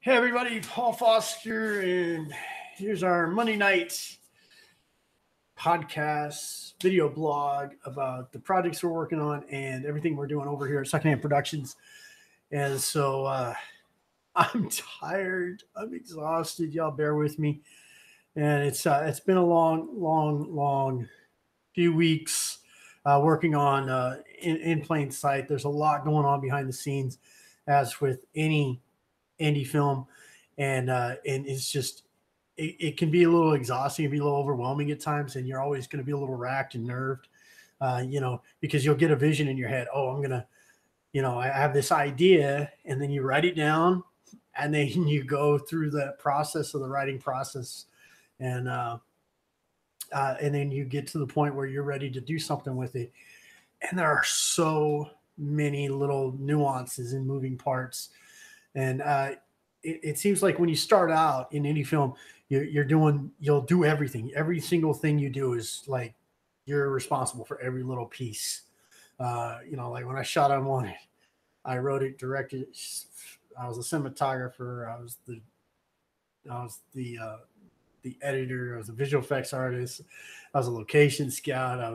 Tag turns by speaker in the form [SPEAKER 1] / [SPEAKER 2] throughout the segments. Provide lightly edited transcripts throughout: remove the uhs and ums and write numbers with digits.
[SPEAKER 1] Hey everybody, Paul Foster, and here's our Monday night podcast video blog about the projects we're working on and everything we're doing over here at Secondhand Productions. And so I'm tired, I'm exhausted. Y'all bear with me. And it's been a long few weeks working on in plain sight. There's a lot going on behind the scenes, as with any indie film, and it's just it can be a little exhausting, it can be a little overwhelming at times, and you're always going to be a little racked and nerved, because you'll get a vision in your head. Oh, I'm gonna, I have this idea, and then you write it down, and then you go through that process of the writing process, and then you get to the point where you're ready to do something with it, and there are so many little nuances and moving parts. And it seems like when you start out in any film, you'll do everything. Every single thing you do is like you're responsible for every little piece. Like when I shot on one, I wrote it, directed. I was a cinematographer. I was the editor. I was a visual effects artist. I was a location scout. I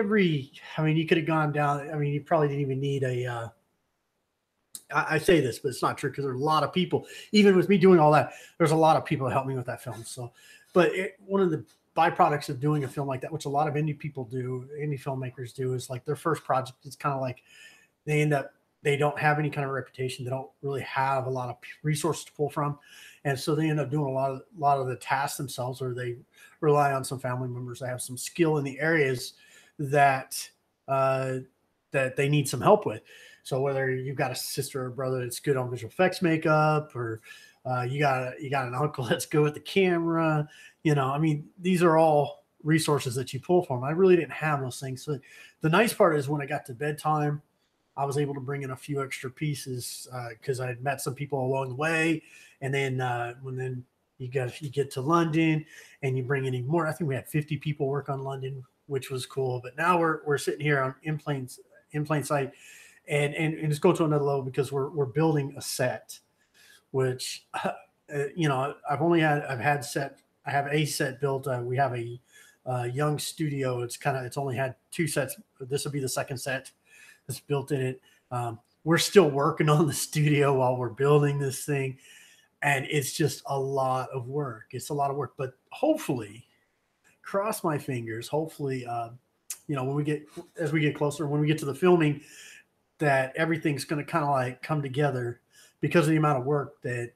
[SPEAKER 1] mean, you could have gone down. I mean, you probably didn't even need a. I say this, but it's not true, because there's a lot of people, even with me doing all that, there's a lot of people that help me with that film. So, but one of the byproducts of doing a film like that, which a lot of indie filmmakers do, is like their first project, it's kind of like they don't have any kind of reputation. They don't really have a lot of resources to pull from. And so they end up doing a lot of the tasks themselves, or they rely on some family members that have some skill in the areas that they need some help with. So whether you've got a sister or brother that's good on visual effects makeup, or you got an uncle that's good with the camera, I mean, these are all resources that you pull from. I really didn't have those things. So the nice part is when I got to bedtime, I was able to bring in a few extra pieces because I had met some people along the way. And then when you get to London and you bring in even more. I think we had 50 people work on London, which was cool. But now we're sitting here on in plain sight. And just go to another level, because we're building a set, which I have a set built. We have a young studio. It's only had 2 sets. This will be the second set that's built in it. We're still working on the studio while we're building this thing, and it's just a lot of work. It's a lot of work, but hopefully, cross my fingers. Hopefully, when we get closer, when we get to the filming, that everything's going to kind of like come together, because of the amount of work that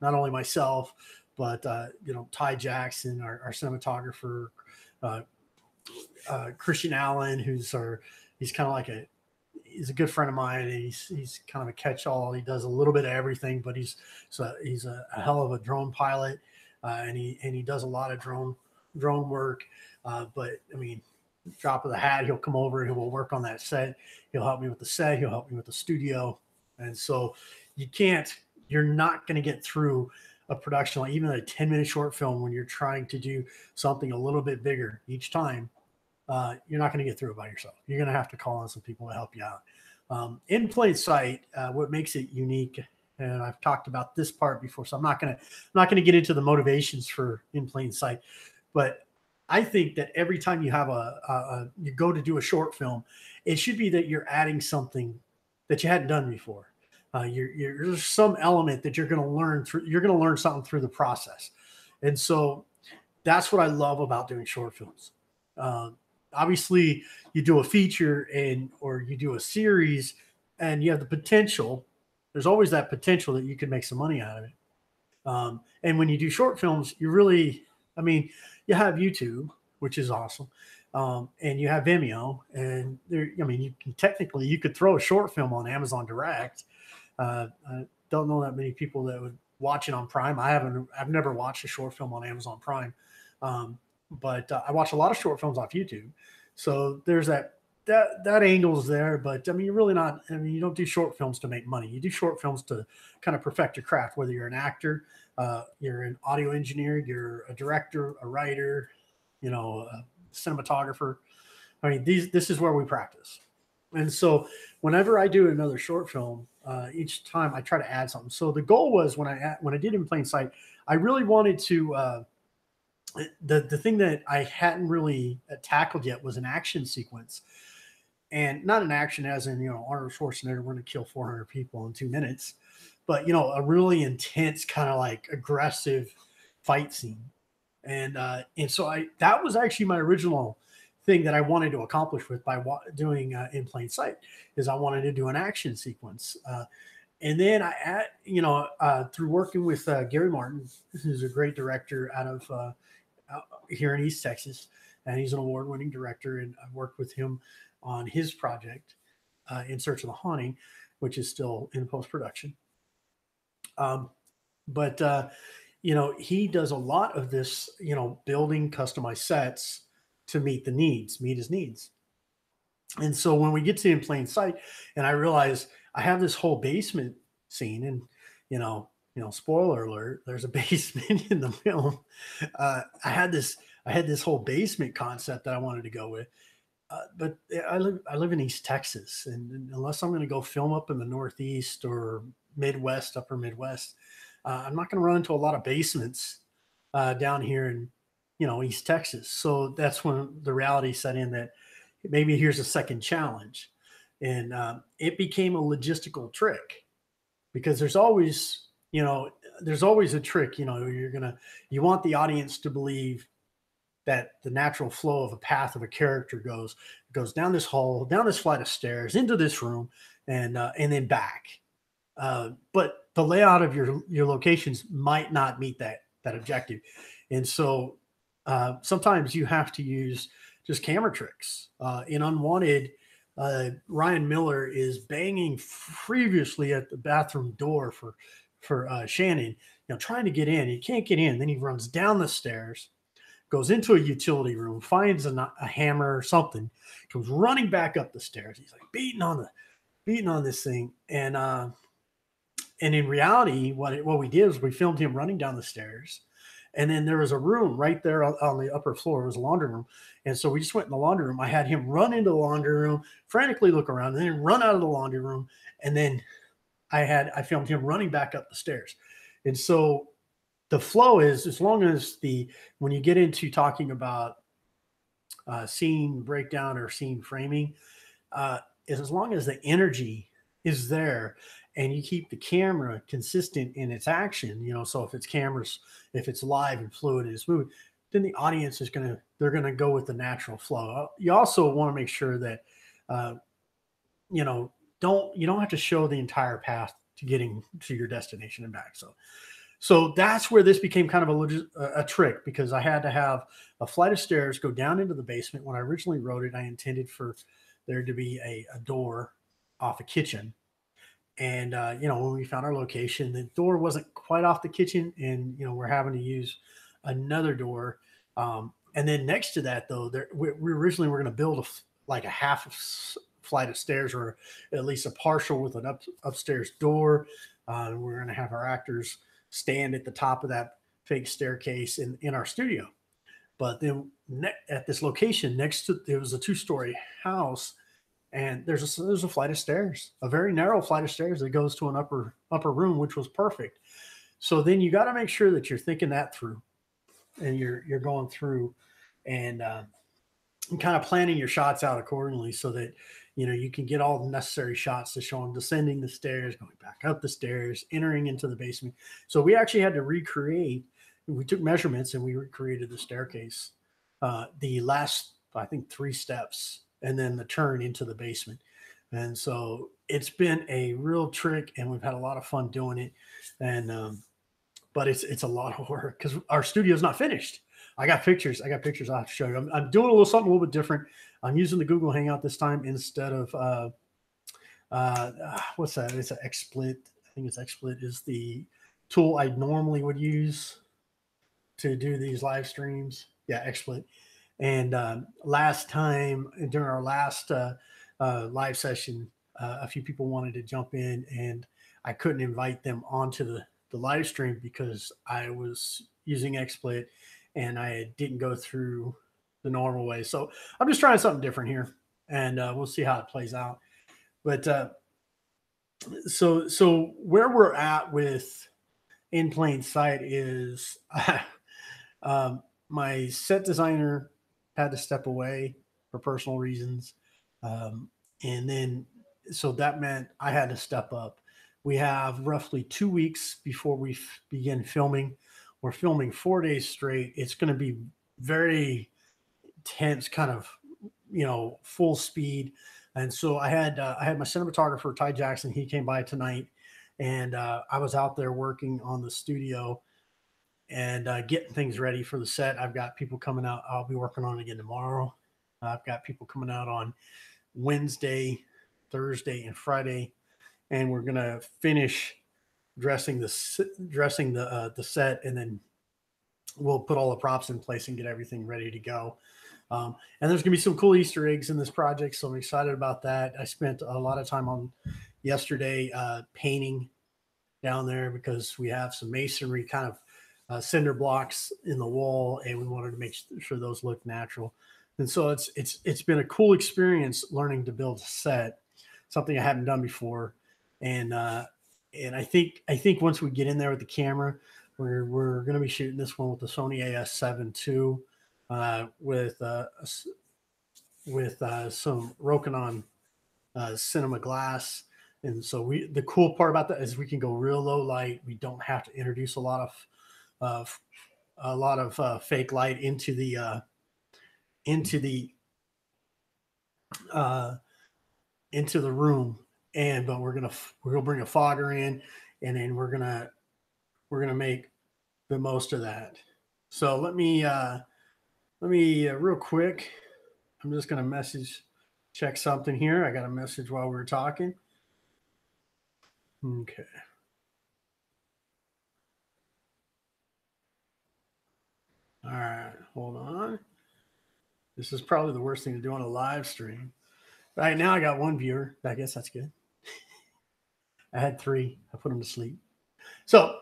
[SPEAKER 1] not only myself, but Ty Jackson, our cinematographer, Christian Allen, he's kind of like he's a good friend of mine, and he's kind of a catch-all. He does a little bit of everything, but he's a hell of a drone pilot, and he does a lot of drone work. But I mean, drop of the hat, he'll come over and he'll work on that set. He'll help me with the set. He'll help me with the studio. And so you're not going to get through a production, like even a 10-minute short film, when you're trying to do something a little bit bigger each time. You're not going to get through it by yourself. You're going to have to call on some people to help you out. In plain sight, what makes it unique, and I've talked about this part before, so I'm not going to get into the motivations for in plain sight, but I think that every time you have you go to do a short film, it should be that you're adding something that you hadn't done before. There's some element that you're going to learn through. You're going to learn something through the process, and so that's what I love about doing short films. Obviously, you do a feature or you do a series, and you have the potential. There's always that potential that you can make some money out of it. And when you do short films, you have YouTube, which is awesome, and you have Vimeo, and you could throw a short film on Amazon Direct. I don't know that many people that would watch it on Prime. I've never watched a short film on Amazon Prime, but I watch a lot of short films off YouTube. So there's that angle's there, but you're really not. You don't do short films to make money. You do short films to kind of perfect your craft, whether you're an actor, you're an audio engineer, you're a director, a writer, a cinematographer. This is where we practice. And so whenever I do another short film, each time I try to add something. So the goal was when I did In Plain Sight, I really wanted to the thing that I hadn't really tackled yet was an action sequence, and not an action as in Arnold Schwarzenegger going to kill 400 people in 2 minutes, but a really intense kind of like aggressive fight scene. And so I that was actually my original thing that I wanted to accomplish with by doing In Plain Sight is I wanted to do an action sequence. And then through working with Gary Martin, who's a great director out here in East Texas, and he's an award-winning director. And I worked with him on his project, In Search of the Haunting, which is still in post-production. But he does a lot of this, building customized sets to meet his needs. And so when we get to In Plain Sight, and I realize I have this whole basement scene, and spoiler alert, there's a basement in the film. I had this whole basement concept that I wanted to go with. But I live in East Texas, and unless I'm going to go film up in the Northeast or Midwest, upper Midwest, I'm not going to run into a lot of basements down here in East Texas. So that's when the reality set in that maybe here's a second challenge, and it became a logistical trick because there's always a trick. You want the audience to believe that the natural flow of a path of a character goes down this hall, down this flight of stairs, into this room, and then back. But the layout of your locations might not meet that objective, and so sometimes you have to use just camera tricks. In Unwanted, Ryan Miller is banging furiously at the bathroom door for Shannon, trying to get in. He can't get in. Then he runs down the stairs, goes into a utility room, finds a hammer or something, comes running back up the stairs. He's like beating on this thing, and in reality, what we did is we filmed him running down the stairs, and then there was a room right there on the upper floor. It was a laundry room, and so we just went in the laundry room. I had him run into the laundry room, frantically look around, and then run out of the laundry room, and then I filmed him running back up the stairs, and so the flow is as long as when you get into talking about scene breakdown or scene framing, is as long as the energy is there and you keep the camera consistent in its action, so if it's live and fluid and it's moving, then the audience they're going to go with the natural flow. You also want to make sure that, you don't have to show the entire path to getting to your destination and back. So that's where this became kind of a trick, because I had to have a flight of stairs go down into the basement. When I originally wrote it, I intended for there to be a door off a kitchen. And, when we found our location, the door wasn't quite off the kitchen, and, we're having to use another door. And then next to that, though, we originally were going to build like a half flight of stairs, or at least a partial with an upstairs door. We're going to have our actors stand at the top of that fake staircase in our studio. But then at this location next to, it was a 2-story house, and there's a flight of stairs, a very narrow flight of stairs that goes to an upper room, which was perfect. So then you got to make sure that you're thinking that through, and you're going through and kind of planning your shots out accordingly, so that you can get all the necessary shots to show them descending the stairs, going back up the stairs, entering into the basement. So we actually had to recreate. We took measurements and we recreated the staircase, the last, I think, 3 steps, and then the turn into the basement. And so it's been a real trick, and we've had a lot of fun doing it. And but it's a lot of work because our studio is not finished. I got pictures. I have to show you. I'm doing something a little bit different. I'm using the Google Hangout this time instead of what's that? It's an XSplit. I think it's XSplit is the tool I normally would use to do these live streams. Yeah, XSplit. And last time during our last live session, a few people wanted to jump in, and I couldn't invite them onto the live stream because I was using XSplit and I didn't go through the normal way. So I'm just trying something different here. and we'll see how it plays out. But so where we're at with In Plain Sight is my set designer had to step away for personal reasons, um, and then so that meant I had to step up. We have roughly 2 weeks before we begin filming. We're filming 4 days straight. It's going to be very tense, kind of, full speed. And so I had my cinematographer Ty Jackson. He came by tonight, and I was out there working on the studio and getting things ready for the set. I've got people coming out. I'll be working on it again tomorrow. I've got people coming out on Wednesday, Thursday, and Friday, and we're gonna finish dressing the set, and then we'll put all the props in place and get everything ready to go. And there's gonna be some cool Easter eggs in this project, so I'm excited about that. I spent a lot of time on yesterday painting down there because we have some masonry kind of cinder blocks in the wall, and we wanted to make sure those look natural. And so it's been a cool experience learning to build a set, something I haven't done before. And I think once we get in there with the camera, we're going to be shooting this one with the Sony AS7 II, with some Rokinon cinema glass. And so the cool part about that is we can go real low light. We don't have to introduce a lot of fake light into the room. But we're gonna bring a fogger in, and then we're gonna make the most of that. So let me real quick. I'm just gonna check something here. I got a message while we were talking. Okay. All right, hold on. This is probably the worst thing to do on a live stream. Right now, I got one viewer. I guess that's good. I had 3. I put them to sleep. So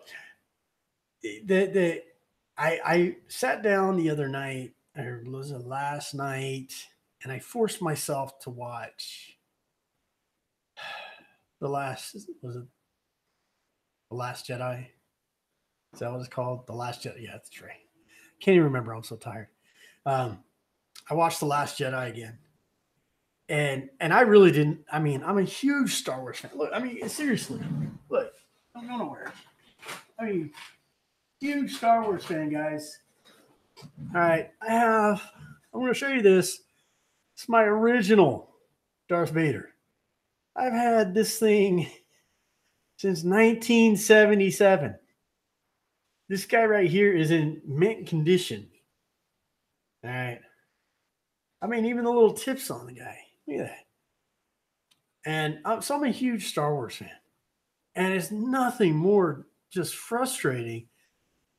[SPEAKER 1] I sat down the other night, or was it last night, and I forced myself to watch the last Jedi? Is that what it's called? The Last Jedi. Yeah, that's right. Can't even remember. I'm so tired. I watched The Last Jedi again. And I really didn't. I mean, I'm a huge Star Wars fan. Look, I mean, seriously. Look, don't go nowhere. I mean, huge Star Wars fan, guys. All right, I'm going to show you this. It's my original Darth Vader. I've had this thing since 1977. This guy right here is in mint condition. All right. I mean, even the little tips on the guy. Look at that. And so I'm a huge Star Wars fan. And it's nothing more just frustrating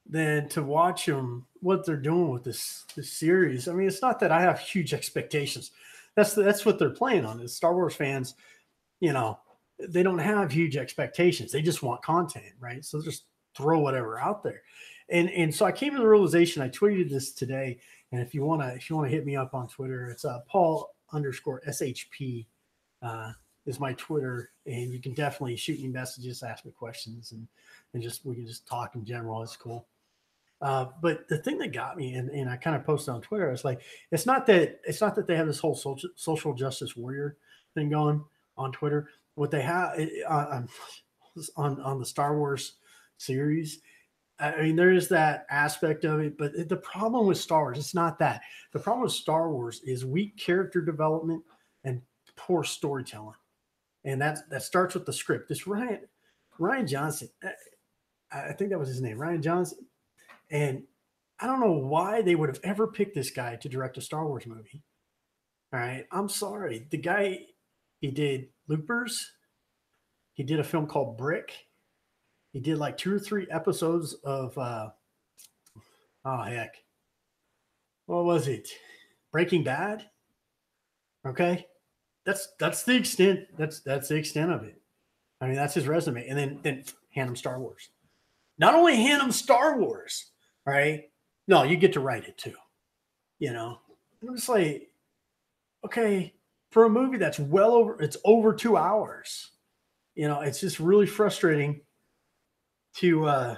[SPEAKER 1] than to watch them, what they're doing with this series. I mean, it's not that I have huge expectations. That's what they're playing on. Is Star Wars fans, they don't have huge expectations. They just want content, right? So just throw whatever out there. And so I came to the realization, I tweeted this today. And if you want to hit me up on Twitter, it's Paul_SHP is my Twitter, and you can definitely shoot me messages, ask me questions, and we can just talk in general. It's cool. But the thing that got me, and I kind of posted on Twitter, it's like it's not that they have this whole social justice warrior thing going on Twitter. What they have on the Star Wars series, I mean, there is that aspect of it, but the problem with Star Wars, it's not that. The problem with Star Wars is weak character development and poor storytelling, and that starts with the script. This Ryan Johnson, I think that was his name, Ryan Johnson, and I don't know why they would have ever picked this guy to direct a Star Wars movie. All right, I'm sorry. The guy, he did Loopers. He did a film called Brick. He did like 2 or 3 episodes of what was it? Breaking Bad. Okay, that's the extent. That's the extent of it. I mean, that's his resume. And then hand him Star Wars. Not only hand him Star Wars, right? No, you get to write it too. I'm just like, okay, for a movie that's it's over 2 hours. You know, it's just really frustrating to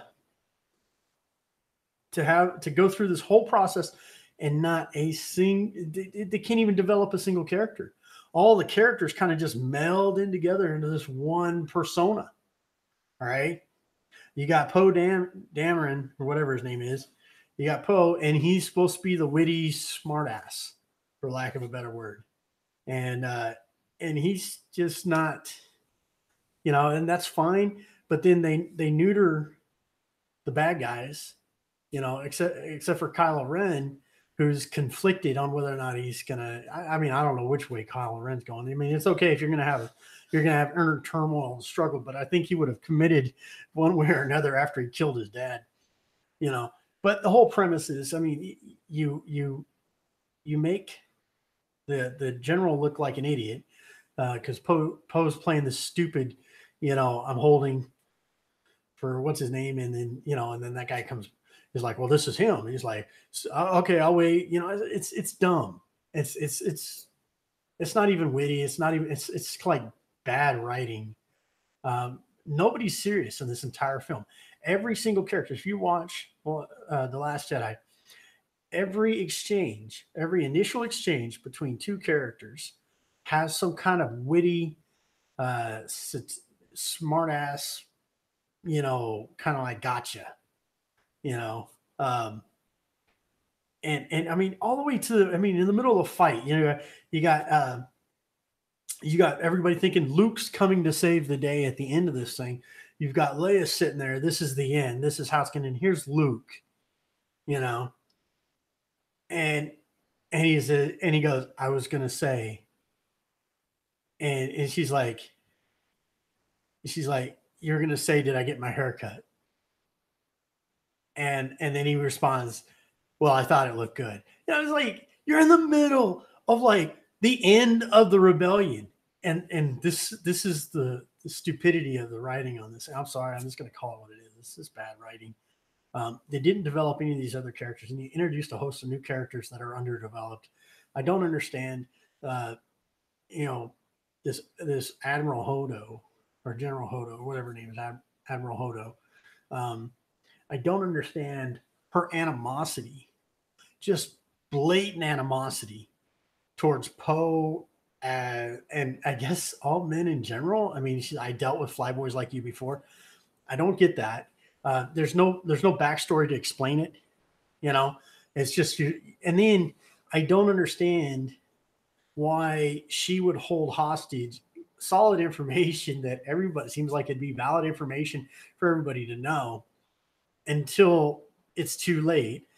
[SPEAKER 1] go through this whole process and not they can't even develop a single character. All the characters kind of just meld in together into this one persona. All right. You got Poe Dameron, or whatever his name is. You got Poe, and he's supposed to be the witty smartass, for lack of a better word. And he's just not, you know, and that's fine. But then they neuter the bad guys, you know, except for Kylo Ren, who's conflicted on whether or not he's gonna. I mean, I don't know which way Kylo Ren's going. I mean, it's okay if you're gonna have inner turmoil and struggle, but I think he would have committed one way or another after he killed his dad, you know. But the whole premise is, I mean, you make the general look like an idiot because Poe's playing this stupid, you know, I'm holding for what's his name, and then, you know, and then that guy comes, is like, well, this is him. And he's like, okay, I'll wait. You know, it's dumb. It's not even witty. It's not even. It's like bad writing. Nobody's serious in this entire film. Every single character. If you watch The Last Jedi, every initial exchange between two characters has some kind of witty, smart ass, you know, kind of like gotcha, you know. And I mean, all the way to, I mean, in the middle of a fight, you know, you got everybody thinking Luke's coming to save the day at the end of this thing. You've got Leia sitting there. This is the end. This is how it's going to end. Here's Luke, you know, and he goes, I was going to say, and she's like, you're going to say, did I get my hair cut? And then he responds, well, I thought it looked good. You know, it's like, you're in the middle of like the end of the rebellion. And this is the stupidity of the writing on this. I'm sorry, I'm just going to call it what it is. This is bad writing. They didn't develop any of these other characters, and you introduced a host of new characters that are underdeveloped. I don't understand, you know, this Admiral Hodo, or General Hodo, or whatever her name is, Admiral Hodo. I don't understand her animosity, just blatant animosity towards Poe, and I guess all men in general. I mean, I dealt with flyboys like you before. I don't get that. There's no backstory to explain it. You know, it's just you. And then I don't understand why she would hold hostage solid information that everybody seems like it'd be valid information for everybody to know until it's too late.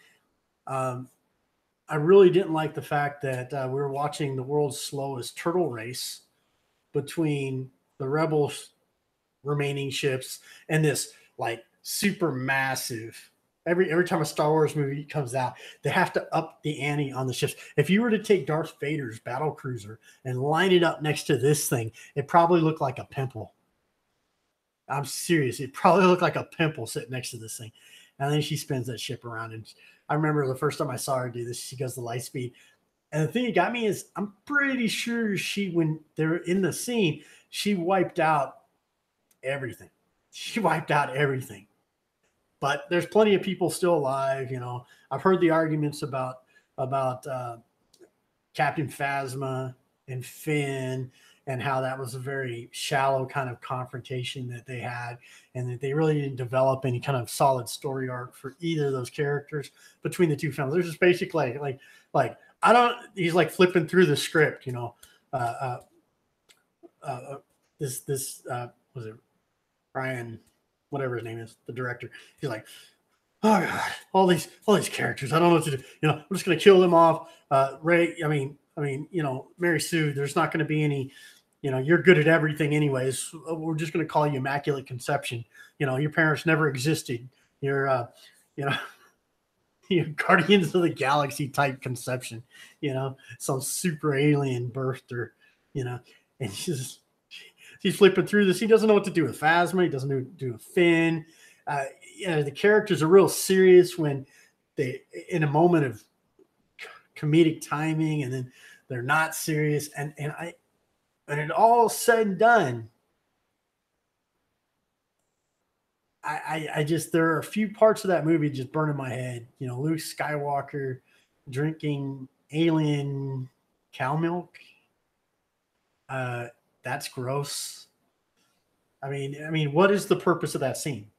[SPEAKER 1] I really didn't like the fact that we were watching the world's slowest turtle race between the rebels remaining ships and this like super massive. Every time a Star Wars movie comes out, they have to up the ante on the ships. If you were to take Darth Vader's battle cruiser and line it up next to this thing, it probably looked like a pimple. I'm serious. It probably looked like a pimple sitting next to this thing. And then she spins that ship around. And I remember the first time I saw her do this, she goes to light speed. And the thing that got me is I'm pretty sure when they're in the scene, she wiped out everything. She wiped out everything. But there's plenty of people still alive. You know, I've heard the arguments about Captain Phasma and Finn, and how that was a very shallow kind of confrontation that they had, and that they really didn't develop any kind of solid story arc for either of those characters between the two films. There's just basically like I don't. He's like flipping through the script, you know. This was it Ryan, whatever his name is, the director. He's like, oh God, all these characters. I don't know what to do. You know, I'm just gonna kill them off. Ray, I mean, you know, Mary Sue. There's not going to be any. You know, you're good at everything, anyways. We're just going to call you Immaculate Conception. You know, your parents never existed. You're, you know, you're Guardians of the Galaxy type conception. You know, some super alien birthed her. You know, and she's flipping through this. He doesn't know what to do with Phasma. He doesn't know what to do with Finn. You know, the characters are real serious when they, in a moment of comedic timing, and then They're not serious. And it all said and done, I just, there are a few parts of that movie just burn in my head. You know, Luke Skywalker drinking alien cow milk. That's gross. I mean, what is the purpose of that scene?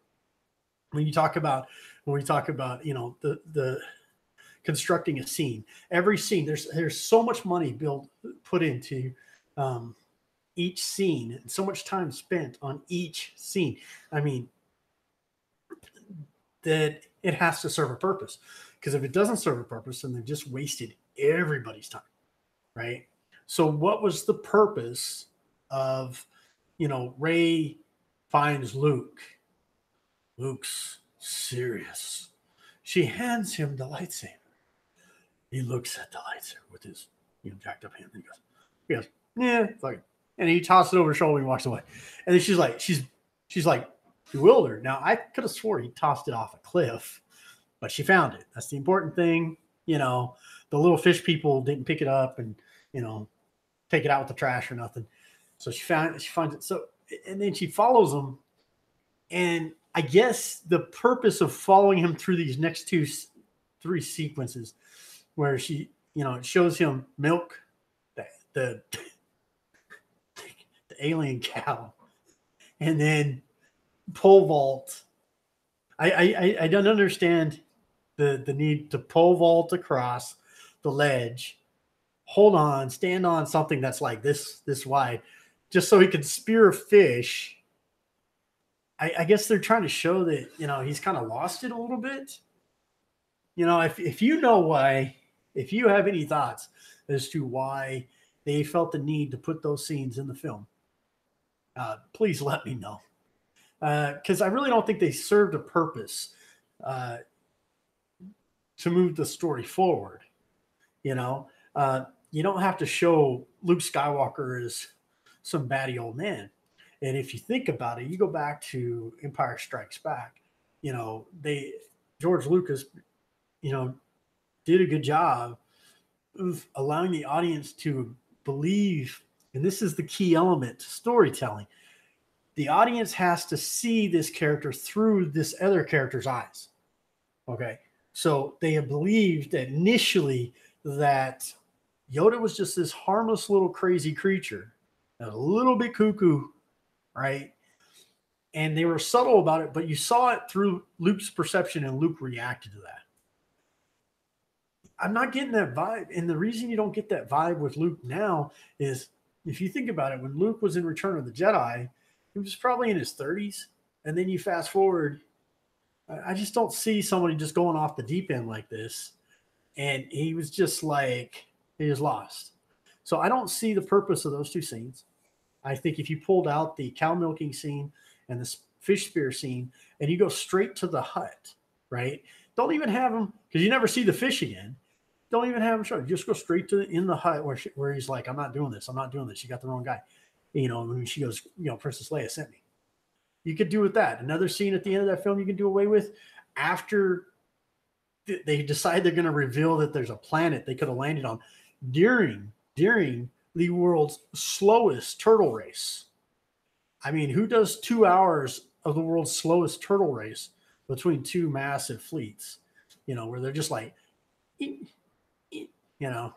[SPEAKER 1] When you talk about, you know, the constructing a scene, every scene, there's so much money put into each scene, and so much time spent on each scene. I mean, that it has to serve a purpose. Because if it doesn't serve a purpose, then they've just wasted everybody's time, right? So what was the purpose of, you know, Ray finds Luke? Luke's serious. She hands him the lightsaber. He looks at the lightsaber with his, you know, jacked up hand, and he goes, yeah, fuck it. And he tosses it over his shoulder and walks away. And then she's like bewildered. Now, I could have swore he tossed it off a cliff, but she found it. That's the important thing. You know, the little fish people didn't pick it up and, you know, take it out with the trash or nothing. So she finds it. So, and then she follows him. And I guess the purpose of following him through these next three sequences, where she, you know, it shows him milk the alien cow, and then pole vault. I don't understand the need to pole vault across the ledge, hold on, stand on something that's like this wide, just so he can spear a fish. I guess they're trying to show that, you know, he's kind of lost it a little bit. You know, if you know why, if you have any thoughts as to why they felt the need to put those scenes in the film, please let me know. Because I really don't think they served a purpose to move the story forward. You know, you don't have to show Luke Skywalker as some batty old man. And if you think about it, you go back to Empire Strikes Back, you know, George Lucas, you know, did a good job of allowing the audience to believe, and this is the key element to storytelling. The audience has to see this character through this other character's eyes. Okay. So they have believed initially that Yoda was just this harmless little crazy creature, a little bit cuckoo, right? And they were subtle about it, but you saw it through Luke's perception, and Luke reacted to that. I'm not getting that vibe. And the reason you don't get that vibe with Luke now is, if you think about it, when Luke was in Return of the Jedi, he was probably in his 30s. And then you fast forward, I just don't see somebody just going off the deep end like this. And he was just like, he was lost. So I don't see the purpose of those two scenes. I think if you pulled out the cow milking scene and the fish spear scene, and you go straight to the hut, right? Don't even have him, because you never see the fish again. Don't even have him show. Just go straight to in the hut where he's like, I'm not doing this. I'm not doing this. You got the wrong guy. You know, when she goes, you know, Princess Leia sent me. You could do with that. Another scene at the end of that film you can do away with, after they decide they're going to reveal that there's a planet they could have landed on during the world's slowest turtle race. I mean, who does 2 hours of the world's slowest turtle race between two massive fleets? You know, where they're just like, you know,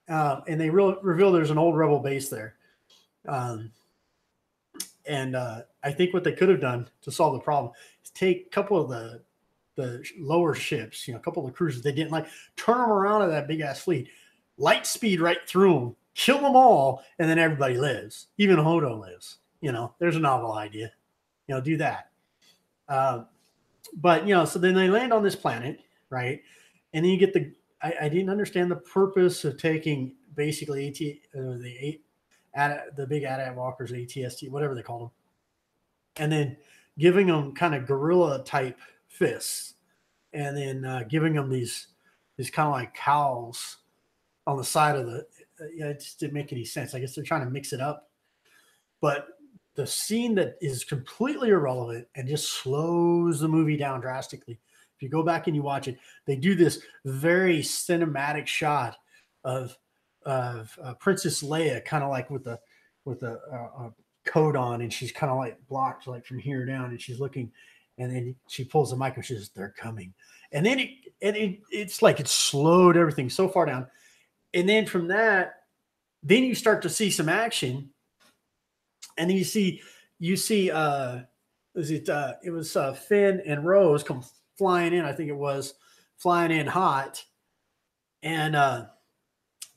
[SPEAKER 1] and they reveal there's an old rebel base there. And I think what they could have done to solve the problem is take a couple of the lower ships, you know, a couple of the cruisers they didn't like, turn them around to that big ass fleet, light speed right through them, kill them all, and then everybody lives. Even Hodo lives. You know, there's a novel idea. You know, do that. But, you know, so then they land on this planet, right? And then you get I didn't understand the purpose of taking basically the big AT-AT walkers, ATST, whatever they call them, and then giving them kind of gorilla type fists, and then giving them these kind of like cowls on the side of the, it just didn't make any sense. I guess they're trying to mix it up. But the scene that is completely irrelevant and just slows the movie down drastically, if you go back and you watch it, they do this very cinematic shot of Princess Leia, kind of like with the coat on, and she's kind of like blocked like from here down, and she's looking, and then she pulls the mic and she says, "They're coming," and then it's like it slowed everything so far down, and then from that, then you start to see some action, and then you see it was Finn and Rose come flying in. I think it was flying in hot, and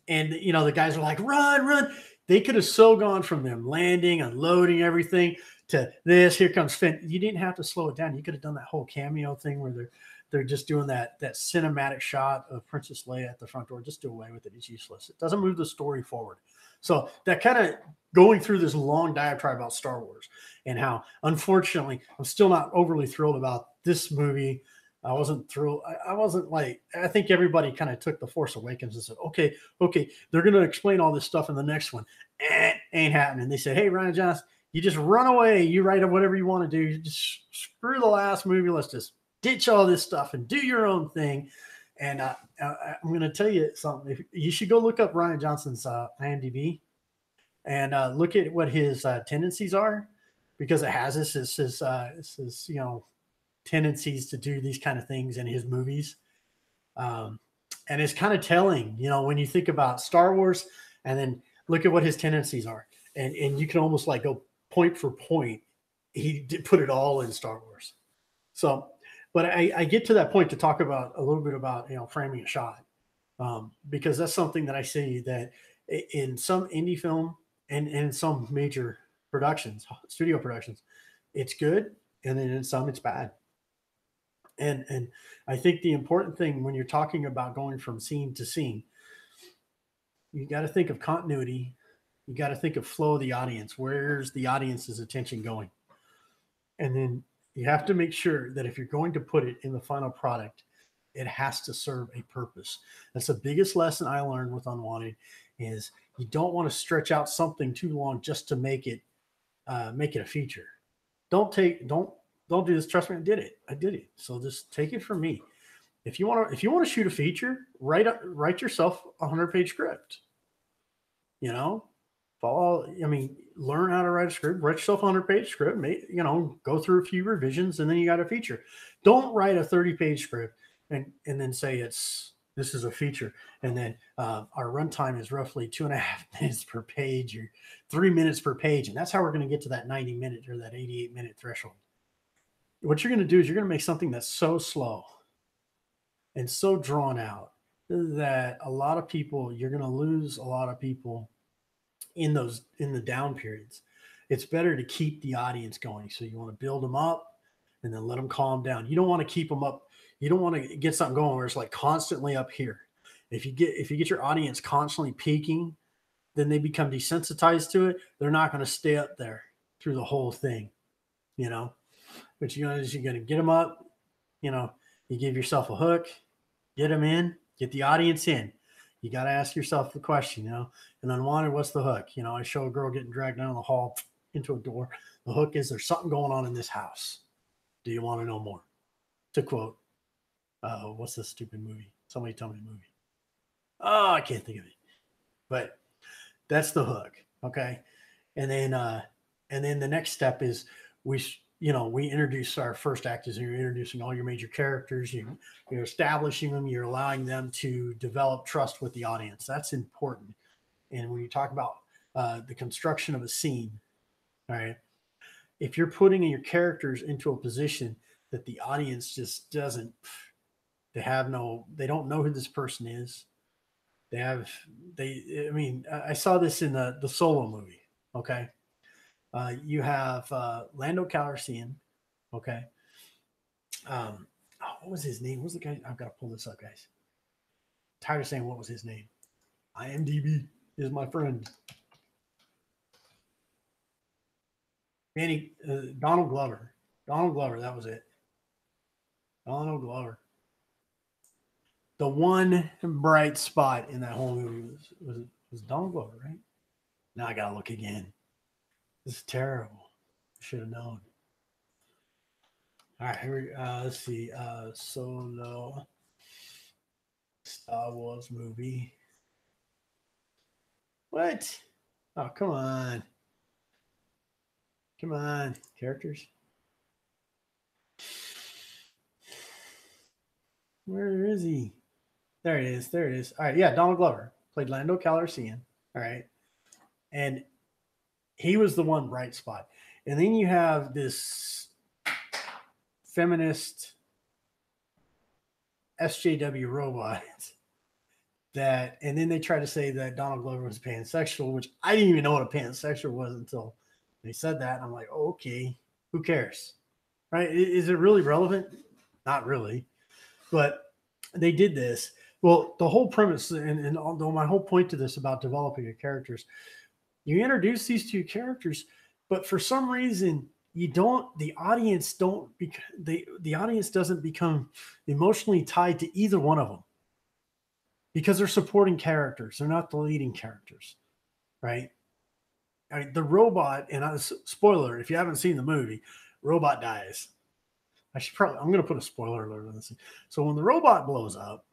[SPEAKER 1] you know the guys are like, run, run. They could have so gone from them landing, unloading everything to this. Here comes Finn. You didn't have to slow it down. You could have done that whole cameo thing where they're just doing that cinematic shot of Princess Leia at the front door. Just do away with it. It's useless. It doesn't move the story forward. So that kind of going through this long diatribe about Star Wars and how, unfortunately, I'm still not overly thrilled about this movie. I wasn't thrilled. I wasn't like, I think everybody kind of took The Force Awakens and said, okay, they're going to explain all this stuff in the next one. Ain't happening. They said, hey, Rian Johnson, you just run away. You write whatever you want to do. You just screw the last movie. Let's just ditch all this stuff and do your own thing. And I'm going to tell you something. You should go look up Rian Johnson's IMDb and look at what his tendencies are, because it has his you know, tendencies to do these kind of things in his movies. And it's kind of telling, you know, when you think about Star Wars and then look at what his tendencies are. And you can almost like go point for point. He did put it all in Star Wars. So, but I get to that point to talk about a little bit about, you know, framing a shot. Because that's something that I see that in some indie film and in some major productions, studio productions, it's good. And then in some it's bad. And I think the important thing when you're talking about going from scene to scene, you got to think of continuity. You got to think of flow of the audience. Where's the audience's attention going? And then you have to make sure that if you're going to put it in the final product, it has to serve a purpose. That's the biggest lesson I learned with Unwanted is you don't want to stretch out something too long just to make it a feature. Don't do this. Trust me, I did it. So just take it from me. If you want to shoot a feature, write yourself a 100-page script. You know, learn how to write a script, write yourself a 100-page script, go through a few revisions, and then you got a feature. Don't write a 30-page script and then say this is a feature. And then our runtime is roughly 2.5 minutes per page or 3 minutes per page. And that's how we're going to get to that 90-minute or that 88-minute threshold. What you're going to do is you're going to make something that's so slow and so drawn out that you're going to lose a lot of people in the down periods. It's better to keep the audience going. So you want to build them up and then let them calm down. You don't want to keep them up. You don't want to get something going where it's like constantly up here. If you get your audience constantly peaking, then they become desensitized to it. They're not going to stay up there through the whole thing, you know. But you're going to get them up, you know, you give yourself a hook, get them in, get the audience in. You got to ask yourself the question, you know, and Unwanted, what's the hook? You know, I show a girl getting dragged down the hall into a door. The hook is there's something going on in this house. Do you want to know more? To quote, what's this stupid movie? Somebody tell me the movie. Oh, I can't think of it. But that's the hook. Okay. And then the next step is we introduce our first act is you're introducing all your major characters. You're establishing them. You're allowing them to develop trust with the audience. That's important. And when you talk about the construction of a scene, all right, if you're putting your characters into a position that the audience just doesn't, they don't know who this person is. I saw this in the Solo movie. Okay. You have Lando Calrissian. Okay. What was his name? What was the guy? I've got to pull this up, guys. I'm tired of saying what was his name. IMDb is my friend. Donald Glover. Donald Glover, that was it. Donald Glover. The one bright spot in that whole movie was Donald Glover, right? Now I gotta look again. This is terrible. I should have known. All right, here let's see. Solo Star Wars movie. What? Oh, come on. Come on. Characters. Where is he? There it is. There it is. All right. Yeah. Donald Glover played Lando Calrissian. All right. And he was the one bright spot. And then you have this feminist SJW robot that, and then they try to say that Donald Glover was pansexual, which I didn't even know what a pansexual was until they said that. And I'm like, oh, okay, who cares? Right? Is it really relevant? Not really. But they did this. Well, the whole premise, and although my whole point to this about developing your characters, you introduce these two characters, but for some reason you don't. The audience don't. The audience doesn't become emotionally tied to either one of them because they're supporting characters. They're not the leading characters, right? I mean, the robot, and spoiler, if you haven't seen the movie, robot dies. I'm going to put a spoiler alert on this. So when the robot blows up,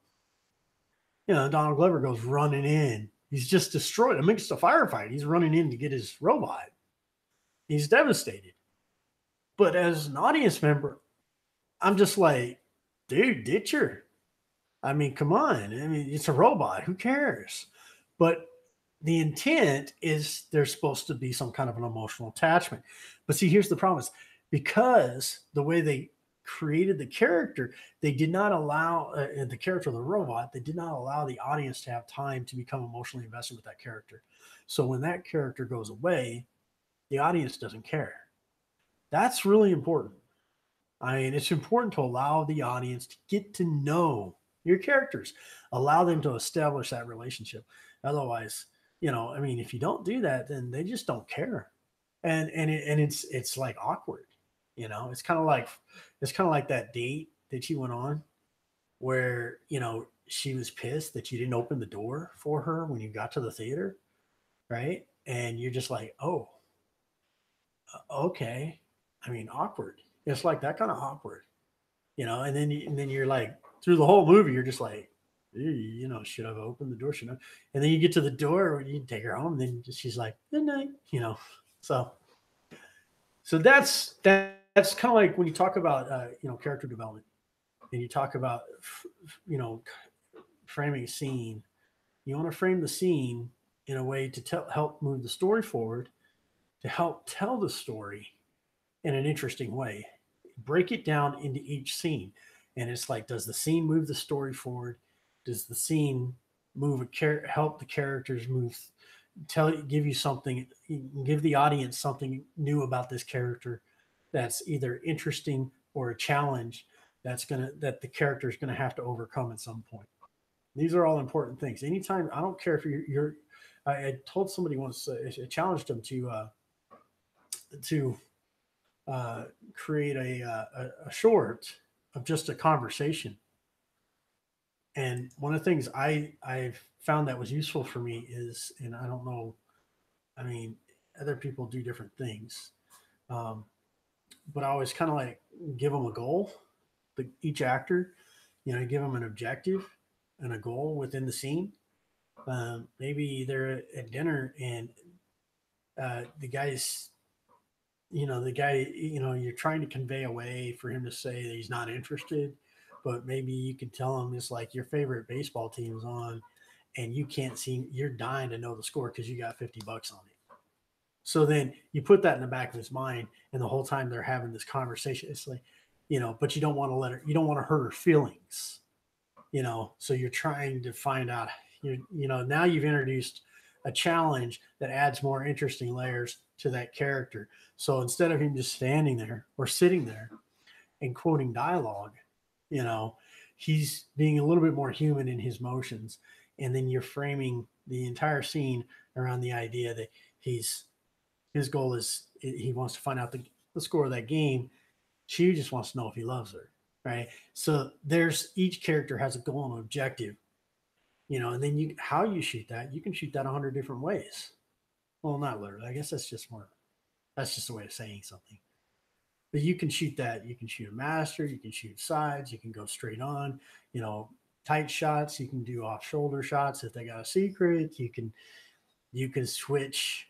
[SPEAKER 1] Donald Glover goes running in. He's just destroyed. Amidst a firefight, he's running in to get his robot. He's devastated. But as an audience member, I'm just like, dude, ditch her. I mean, come on. I mean, it's a robot. Who cares? But the intent is there's supposed to be some kind of an emotional attachment. But see, here's the problem: because the way they created the character, they did not allow the character of the robot. They did not allow the audience to have time to become emotionally invested with that character. So when that character goes away, the audience doesn't care. That's really important. I mean, it's important to allow the audience to get to know your characters, allow them to establish that relationship. Otherwise, I mean, if you don't do that, then they just don't care, and it's like awkward. It's kind of like that date that you went on where she was pissed that you didn't open the door for her when you got to the theater, right? And you're just like, oh, okay. I mean, awkward. It's like that kind of awkward, and then you're like through the whole movie, you're just like, should I've opened the door? Should I? And then you get to the door when you take her home, and then she's like, good night, So that's kind of like when you talk about character development, and you talk about framing a scene. You want to frame the scene in a way to help move the story forward, to help tell the story in an interesting way. Break it down into each scene, and it's like, does the scene move the story forward? Does the scene help the characters move? Give you something, give the audience something new about this character that's either interesting or a challenge that the character is gonna have to overcome at some point. These are all important things. Anytime, I don't care if you're I told somebody once, I challenged them to create a short of just a conversation. And one of the things I've found that was useful for me is, and I don't know, I mean, other people do different things, but I always kind of like give them a goal. Each actor, give them an objective and a goal within the scene. Maybe they're at dinner and the guy's the guy, you're trying to convey a way for him to say that he's not interested, but maybe you can tell him it's like your favorite baseball team is on and you can't see, you're dying to know the score because you got $50 on it. So then you put that in the back of his mind, and the whole time they're having this conversation, it's like, but you don't want to you don't want to hurt her feelings, so you're trying to find out, now you've introduced a challenge that adds more interesting layers to that character. So instead of him just standing there or sitting there and quoting dialogue, he's being a little bit more human in his motions. And then you're framing the entire scene around the idea that his goal is he wants to find out the score of that game. She just wants to know if he loves her, right? So each character has a goal and an objective, and then how you shoot that, you can shoot that 100 different ways. Well, not literally. I guess that's just a way of saying something. But you can shoot that. You can shoot a master. You can shoot sides. You can go straight on. Tight shots. You can do off shoulder shots if they got a secret. You can You can switch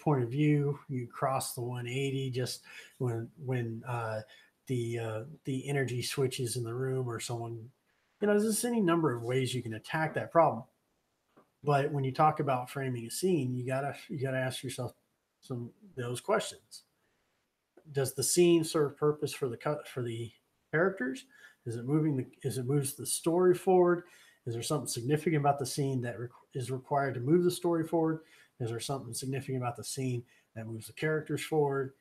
[SPEAKER 1] point of view. You cross the 180 just when the energy switches in the room, or someone, there's just any number of ways you can attack that problem. But when you talk about framing a scene, you gotta ask yourself those questions. Does the scene serve purpose for the characters? Is it moves the story forward? Is there something significant about the scene that is required to move the story forward? Is there something significant about the scene that moves the characters forward?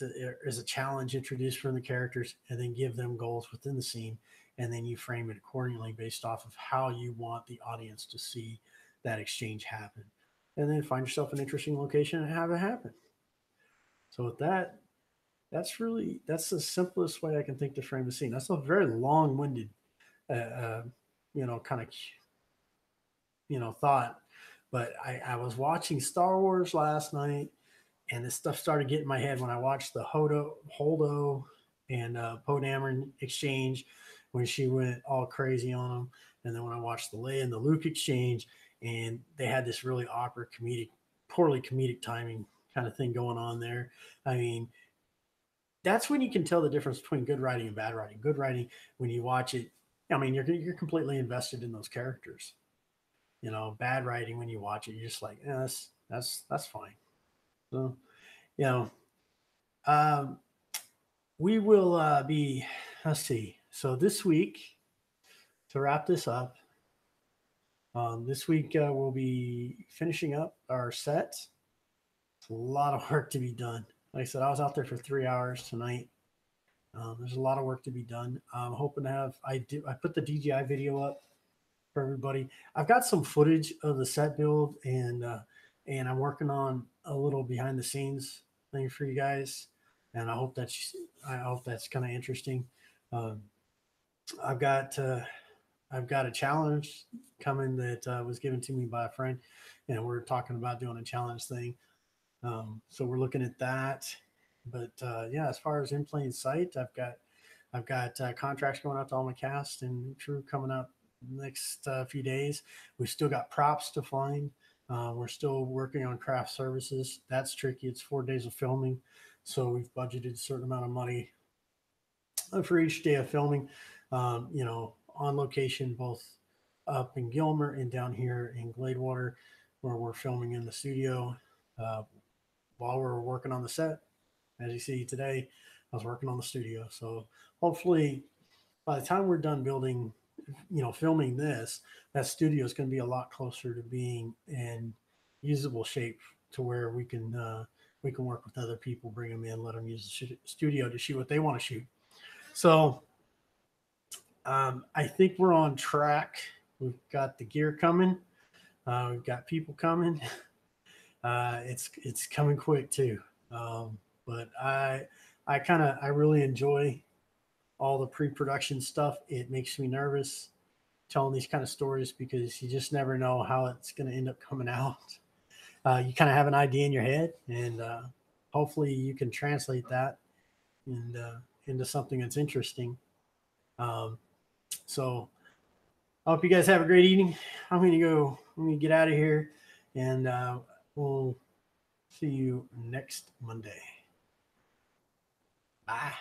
[SPEAKER 1] Is a challenge introduced from the characters, and then give them goals within the scene, and then you frame it accordingly based off of how you want the audience to see that exchange happen, and then find yourself an interesting location and have it happen. So with that, that's the simplest way I can think to frame a scene. That's a very long-winded, kind of, thought. But I was watching Star Wars last night, and this stuff started getting in my head when I watched the Holdo and Poe Dameron exchange when she went all crazy on him, and then when I watched the Leia and the Luke exchange, and they had this really awkward poorly comedic timing kind of thing going on there. I mean, that's when you can tell the difference between good writing and bad writing. Good writing, when you watch it, I mean, you're completely invested in those characters. Bad writing, when you watch it, you're just like, that's fine. So, we will be, let's see. So this week, to wrap this up, this week we'll be finishing up our set. It's a lot of work to be done. Like I said, I was out there for 3 hours tonight. There's a lot of work to be done. I'm hoping to have, I put the DJI video up for everybody. I've got some footage of the set build, and I'm working on a little behind the scenes thing for you guys. And I hope that's kind of interesting. I've got a challenge coming that was given to me by a friend, and we're talking about doing a challenge thing. So we're looking at that. But yeah, as far as in plain sight, I've got contracts going out to all my cast and crew coming up next few days. We've still got props to find. We're still working on craft services. That's tricky. It's 4 days of filming, so we've budgeted a certain amount of money for each day of filming. On location, both up in Gilmer and down here in Gladewater, where we're filming in the studio while we're working on the set. As you see today, I was working on the studio. So hopefully by the time we're done building, filming this, that studio is going to be a lot closer to being in usable shape, to where we can work with other people, bring them in, let them use the studio to shoot what they want to shoot. So I think we're on track. We've got the gear coming. We've got people coming. It's coming quick too. But I really enjoy all the pre-production stuff. It makes me nervous telling these kind of stories, because you just never know how it's going to end up coming out. You kind of have an idea in your head, and hopefully you can translate that into something that's interesting. So I hope you guys have a great evening. I'm going to get out of here, and we'll see you next Monday. Bye.